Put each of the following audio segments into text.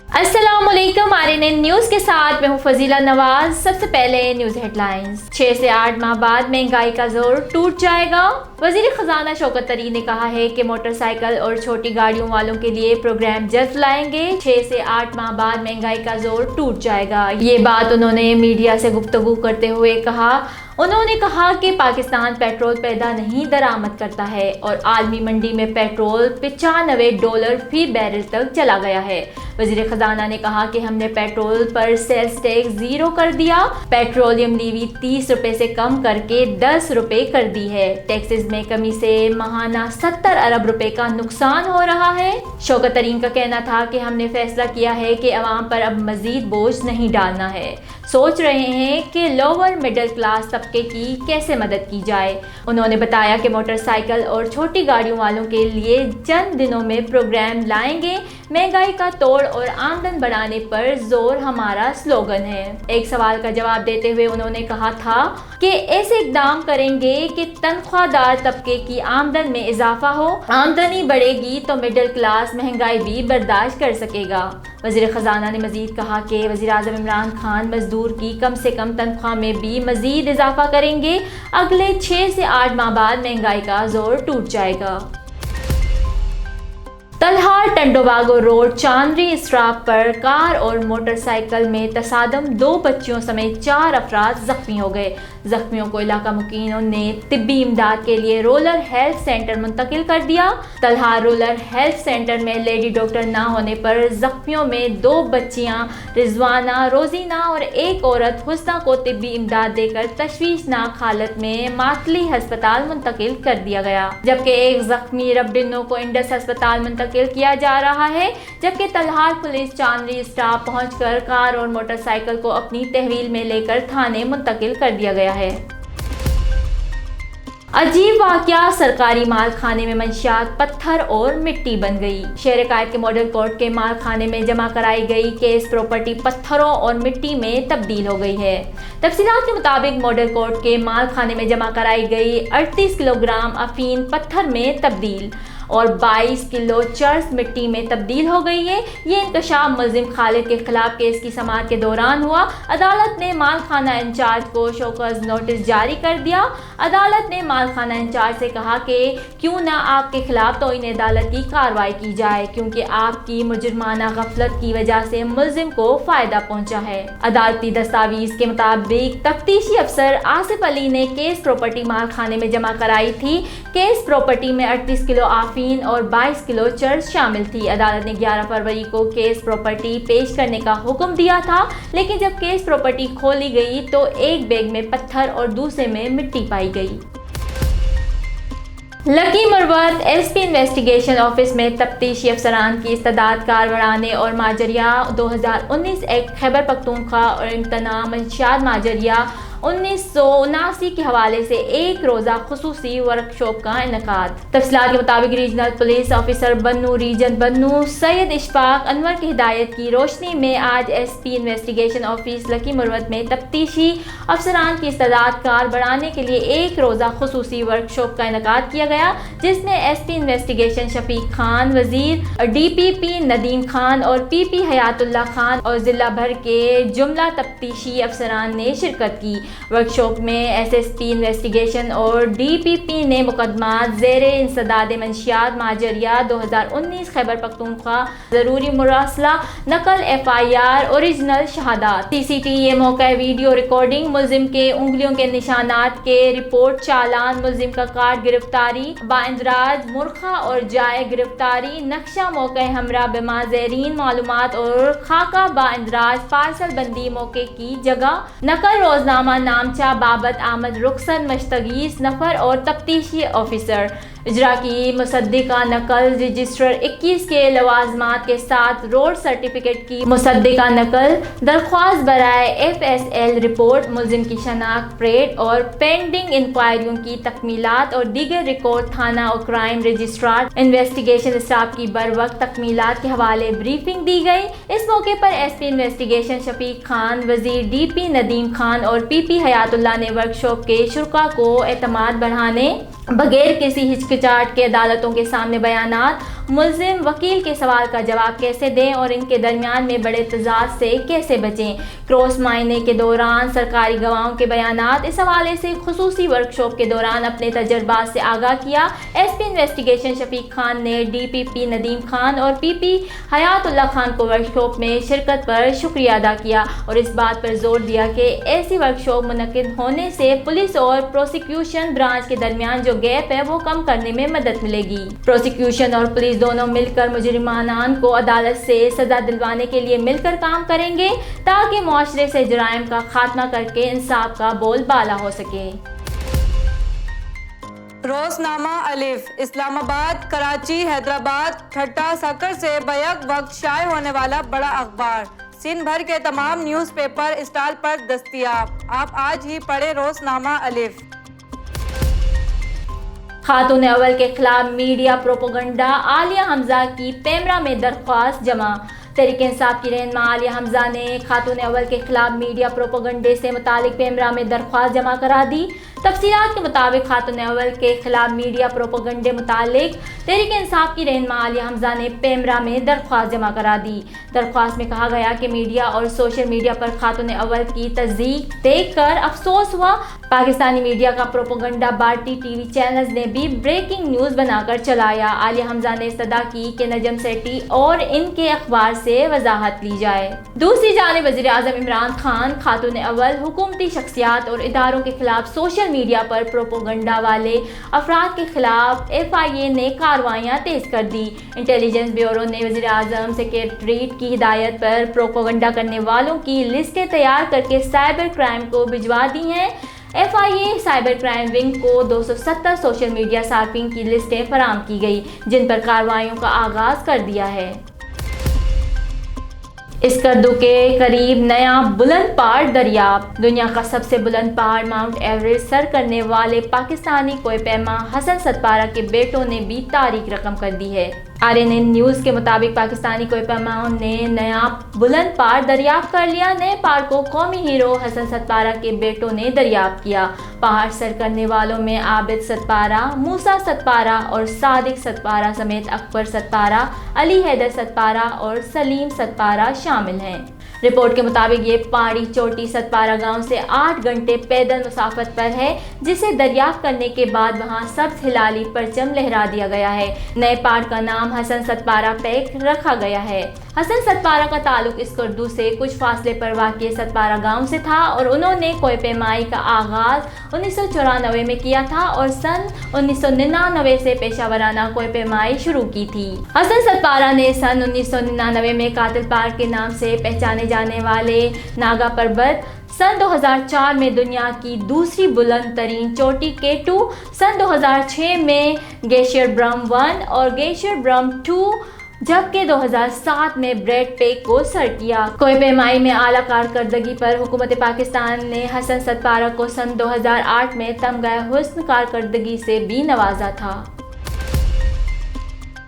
अस्सलाम वालेकुम। RNN news के साथ मैं हूँ फजीला नवाज। सबसे पहले न्यूज़ हेडलाइंस। 6 से 8 माह बाद महंगाई का जोर टूट जाएगा। वज़ीर ख़जाना शौकत तरीन ने कहा है कि मोटरसाइकिल और छोटी गाड़ियों वालों के लिए प्रोग्राम जल्द लाएंगे। 6 से 8 माह बाद महंगाई का जोर टूट जाएगा। ये बात उन्होंने मीडिया से गुफ्तगू करते हुए कहा। उन्होंने कहा कि पाकिस्तान पेट्रोल पैदा नहीं दरामद करता है और आलमी मंडी में पेट्रोल $95 फी बैरल तक चला गया है। वज़ीर ख़जाना ने कहा कि हमने पेट्रोल पर सेल्स टैक्स 0 कर दिया। पेट्रोलियम लीवी 30 रुपए से कम करके 10 रुपए कर दी है। टैक्सेस में कमी से माहाना 70 अरब रुपए का नुकसान हो रहा है। शौकत तरीन का कहना था कि हमने फैसला किया है कि अवाम पर अब मजीद बोझ नहीं डालना है। सोच रहे हैं कि लोअर मिडिल क्लास तबके की कैसे मदद की जाए। उन्होंने बताया कि मोटरसाइकिल और छोटी गाड़ियों वालों के लिए चंद दिनों में प्रोग्राम लाएंगे। महंगाई का तोड़ और आमदन बढ़ाने पर जोर हमारा स्लोगन है। एक सवाल का जवाब देते हुए उन्होंने कहा था कि ऐसे इकदाम करेंगे कि तनख्वाहदार तबके की आमदन में इजाफा हो। आमदनी बढ़ेगी तो मिडिल क्लास महंगाई भी बर्दाश्त कर सकेगा। वज़ीर ख़जाना ने मजीद कहा कि वज़ीर आज़म इमरान खान मजदूर की कम से कम तनख्वाह में भी मजीद इजाफा करेंगे। अगले 6 से 8 माह बाद महंगाई का जोर टूट जाएगा। तलहार टंडोबागो रोड चांदरी स्ट्राप पर कार और मोटरसाइकिल में तसादम 2 बच्चियों समेत 4 अफराद जख्मी हो गए। जख्मियों को इलाका मुकीनों ने तिब्बी इमदाद के लिए रूरल हेल्थ सेंटर मुंतकिल कर दिया। तलहार रूरल हेल्थ सेंटर में लेडी डॉक्टर ना होने पर जख्मियों में 2 बच्चियां रिजवाना, रोजीना और एक औरत हुस्ना को तिब्बी इमदाद देकर तशवीशनाक हालत में मातली अस्पताल मुंतकिल कर दिया गया, जबकि एक जख्मी रबडिनो को इंडस अस्पताल मुंतकिल किया जा रहा है। जबकि तलहार पुलिस चांदरी स्टाफ पहुंचकर कार और मोटरसाइकिल को अपनी तहवील में लेकर थाने मुंतकिल कर दिया गया है। अजीब वाकया, सरकारी माल खाने में मंशियात पत्थर और मिट्टी बन गई। शहर कायद के मॉडल कोर्ट के माल खाने में जमा कराई गई केस प्रॉपर्टी पत्थरों और मिट्टी में तब्दील हो गई है। तफसीलात के मुताबिक मॉडल कोर्ट के माल खाने में जमा कराई गई 38 किलोग्राम अफीम पत्थर में तब्दील और 22 किलो चर्स मिट्टी में तब्दील हो गई है। ये इंकशाफ मुल्जिम खालिद के खिलाफ केस की समाअत के दौरान हुआ। अदालत ने माल खाना इंचार्ज को शोकॉज नोटिस जारी कर दिया। अदालत ने माल खाना इंचार्ज से कहा कि क्यों ना आपके खिलाफ तौहीन अदालत की कार्रवाई की जाए, क्योंकि आपकी मुजरमाना गफलत की वजह से मुल्जिम को फायदा पहुंचा है। अदालती दस्तावेज के मुताबिक तफ्तीशी अफसर आसिफ अली ने केस प्रॉपर्टी माल खाने में जमा कराई थी। केस प्रॉपर्टी में 38 किलो और 22 किलो चर्स शामिल थी। अदालत ने 11 फरवरी को केस प्रॉपर्टी पेश करने का हुक्म दिया था, लेकिन जब केस प्रॉपर्टी खोली गई तो एक बैग में पत्थर और दूसरे में मिट्टी पाई गई। Lucky Marwat SP investigation office में तफ्तीशी अफसरान की इस्तेदाद कार बढ़ाने और माजरिया 2019 एक्ट खैबर पख्तूनख्वा और इम्तना मंशियात माजरिया 1979 के हवाले से एक रोज़ा खुसूसी वर्कशॉप का इनेकाद। तफसीलात के मुताबिक रीजनल पुलिस ऑफिसर बन्नू रीजन बन्नू सैयद इशफाक अनवर की हिदायत की रोशनी में आज SP investigation office lucky Marwat में तफ्तीशी अफसरान की इस्तेदाद कार बढ़ाने के लिए एक रोज़ा खुसूसी वर्कशॉप का इनेकाद किया गया, जिसमें SP इन्वेस्टिगेशन शफीक खान, वजीर DPP नदीम खान और PP हयातुल्ला खान और जिला भर के जुमला तफ्तीशी अफसरान ने शिरकत की। वर्कशॉप में SSP इन्वेस्टिगेशन और DPP ने मुकदमा ज़ेरे इंसदाद मंशियात माजरिया 2019 खैबर पख्तूनख्वा ज़रूरी मुरासला नकल FIR ओरिजिनल शहादात CCTV मौका वीडियो रिकॉर्डिंग मुल्जिम के उंगलियों के निशानात के रिपोर्ट चालान मुल्जिम का कार्ड गिरफ्तारी बाइंदराज मुर्खा और जाए गिरफ्तारी नक्शा मौका हमरा बेमाज़ेरीन मालूमात और खाका बाइंदराज पार्सल बंदी मौके की जगह नकल रोजनामा नामचा बाबत आमद रुखसत मश्तगीस नफर और तफ्तीशी ऑफिसर इजरा की मुसद्दिका नकल रजिस्टर 21 के लवाजमात के साथ रोड सर्टिफिकेट की मुसद्दिका नकल दरख्वास्त बराए FSL रिपोर्ट मुल्जिम की शनाख्त परेड और पेंडिंग इंक्वायरियों की तकमीलात और दीगर रिकॉर्ड थाना और क्राइम रजिस्ट्रार इन्वेस्टिगेशन स्टाफ की बर वक्त तकमीलात के हवाले ब्रीफिंग दी गई। इस मौके पर SP इन्वेस्टिगेशन शफीक खान, वजीर DP नदीम खान और PP हयातुल्ला ने वर्कशॉप के शुरका को एतमाद बढ़ाने बगैर किसी हिचकिचाहट के अदालतों के सामने बयानात मुल्जिम वकील के सवाल का जवाब कैसे दें और इनके दरमियान में बड़े तजाद से कैसे बचें। क्रॉस मायने के दौरान सरकारी गवाहों के बयानात, इस हवाले से खुसूसी वर्कशॉप के दौरान अपने तजर्बात से आगाह किया। एसपी इन्वेस्टिगेशन शफीक खान ने डीपीपी नदीम खान और पीपी हयातुल्लाह खान को वर्कशॉप में शिरकत पर शुक्रिया अदा किया और इस बात पर जोर दिया कि ऐसी वर्कशॉप मुनक्किद होने से पुलिस और प्रोसिक्यूशन ब्रांच के दरमियान जो गैप है वो कम करने में मदद मिलेगी। प्रोसिक्यूशन और पुलिस दोनों मिलकर मुजरिमान को अदालत से सजा दिलवाने के लिए मिलकर काम करेंगे ताकि मुआशरे से जराइम का खात्मा करके इंसाफ का बोलबाला हो सके। रोजनामा अलिफ इस्लामाबाद, कराची, हैदराबाद, ठट्टा, सक्कर से बैक वक्त शाये होने वाला बड़ा अखबार सिंध भर के तमाम न्यूज़पेपर स्टॉल पर दस्तयाब। आप आज ही पढ़े रोजनामा अलिफ। खातून अव्वल के खिलाफ मीडिया प्रोपोगंडा, आलिया हमजा की पेमरा में दरख्वास्त जमा। तहरीक इंसाफ की रहनुमा आलिया हमजा ने खातून अव्वल के खिलाफ मीडिया प्रोपोगंडे से मुतालिक पेमरा में दरख्वास्त जमा करा दी। तफसीलात के मुताबिक खातून अव्वल के खिलाफ मीडिया प्रोपोगंडे मुतालिक तहरीक इंसाफ की रहनुमा आलिया हमजा ने पेमरा में दरख्वास्त जमा करा दी। दरख्वास्त में कहा गया कि मीडिया और सोशल मीडिया पर खातून अव्वल की तस्दीक देखकर अफसोस हुआ। पाकिस्तानी मीडिया का प्रोपोगंडा भारतीय टीवी चैनल्स ने भी ब्रेकिंग न्यूज़ बनाकर चलाया। आलिया हमजा ने इस्तदा की कि नजम सेठी और इनके अखबार से वजाहत ली जाए। दूसरी जानिब वज़ीर आज़म इमरान खान खातून अव्वल, हुकूमती शख्सियात और इदारों के खिलाफ सोशल मीडिया पर प्रोपोगंडा वाले अफराद के खिलाफ FIA ने कार्रवाइयाँ तेज कर दी। इंटेलिजेंस ब्यूरो ने वज़ीर आज़म सेक्रेटरीट की हिदायत पर प्रोपोगंडा करने वालों की लिस्टें तैयार करके साइबर क्राइम को भिजवा दी हैं। FIA साइबर क्राइम विंग को 270 सोशल मीडिया सार्फिन की लिस्टें फराहम की गई जिन पर कार्रवाइयों का आगाज कर दिया है। स्कर्दू के करीब नया बुलंद पहाड़ दरियाफ्त। दुनिया का सबसे बुलंद पहाड़ माउंट एवरेस्ट सर करने वाले पाकिस्तानी कोहपेमा हसन सतपारा के बेटों ने भी तारीख रकम कर दी है। RNN न्यूज़ के मुताबिक पाकिस्तानी कोहपेमाओं ने नया बुलंद पहाड़ दरियाफ्त कर लिया। नए पहाड़ को कौमी हीरो हसन सतपारा के बेटों ने दरियाफ्त किया। पहाड़ सर करने वालों में आबिद सतपारा, मूसा सतपारा और सादिक सतपारा समेत अकबर सतपारा, अली हैदर सतपारा और सलीम सतपारा शामिल हैं। रिपोर्ट के मुताबिक ये पहाड़ी चोटी सतपारा गांव से 8 घंटे पैदल मुसाफत पर है, जिसे दरियाफ्त करने के बाद वहां सब्ज हिलाली परचम लहरा दिया गया है। नए पहाड़ का नाम हसन सतपारा पैक रखा गया है। हसन सतपारा का ताल्लुक स्कर्दू से कुछ फासले पर वाक़िए सतपारा गांव से था और उन्होंने कोहपेमाई का आगाज 1994 में किया था और सन 1999 से पेशावराना कोहपेमाई शुरू की थी। हसन सतपारा ने सन 1999 में कातिल पहाड़ के नाम से पहचाने जाने वाले नागा पर्वत, सन 2004 में दुनिया की दूसरी बुलंद तरीन चोटी K2, सन 2006 में ग्लेशियर ब्रह्म 1 और ग्लेशियर ब्रह्म 2, जबकि 2007 में ब्रेड पेक को सर किया। कोहपेमाई में आला कारकर्दगी पर हुकूमत पाकिस्तान ने हसन सतपारा को सन 2008 में तमगा हुस्न कारकर्दगी से भी नवाजा था।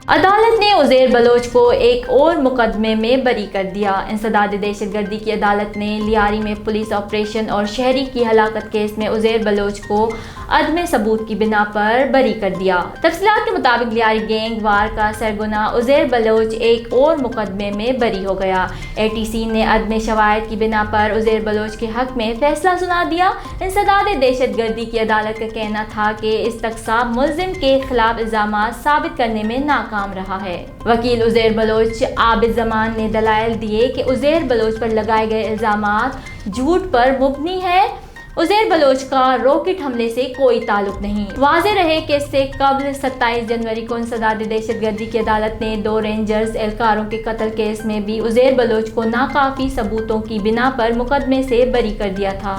अदालत ने उज़ैर बलोच को एक और मुकदमे में बरी कर दिया। इंसदाद दहशतगर्दी की अदालत ने लियारी में पुलिस ऑपरेशन और शहरी की हलाकत केस में उज़ैर बलोच को अदम सबूत की बिना पर बरी कर दिया। तफसीलात के मुताबिक लियारी गैंग वार का सरगुना उज़ैर बलोच एक और मुकदमे में बरी हो गया। ATC ने अदम शवाहिद की बिना पर उज़ैर बलोच के हक में फैसला सुना दिया। इंसदाद दहशतगर्दी की अदालत का कहना था कि इस तकसा मुल्जिम के खिलाफ इल्ज़ामात साबित करने में नाकाम रहा है। वकील उज़ैर बलोच आबिद जमान ने दलाइल दिए कि उज़ैर बलोच पर लगाए गए इल्ज़ामात झूठ पर मुबनी है। उज़ैर बलोच का रॉकेट हमले से कोई ताल्लुक नहीं। वाज़ेह रहे कि इससे कबल 27 जनवरी को इंसदाद दहशतगर्दी की अदालत ने 2 रेंजर्स एहलकारों के कत्ल केस में भी उज़ैर बलोच को नाकाफी सबूतों की बिना पर मुकदमे से बरी कर दिया था।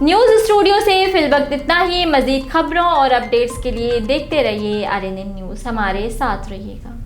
न्यूज़ स्टूडियो से फिलवक्त इतना ही। मज़ीद खबरों और अपडेट्स के लिए देखते रहिए RNN न्यूज़। हमारे साथ रहिएगा।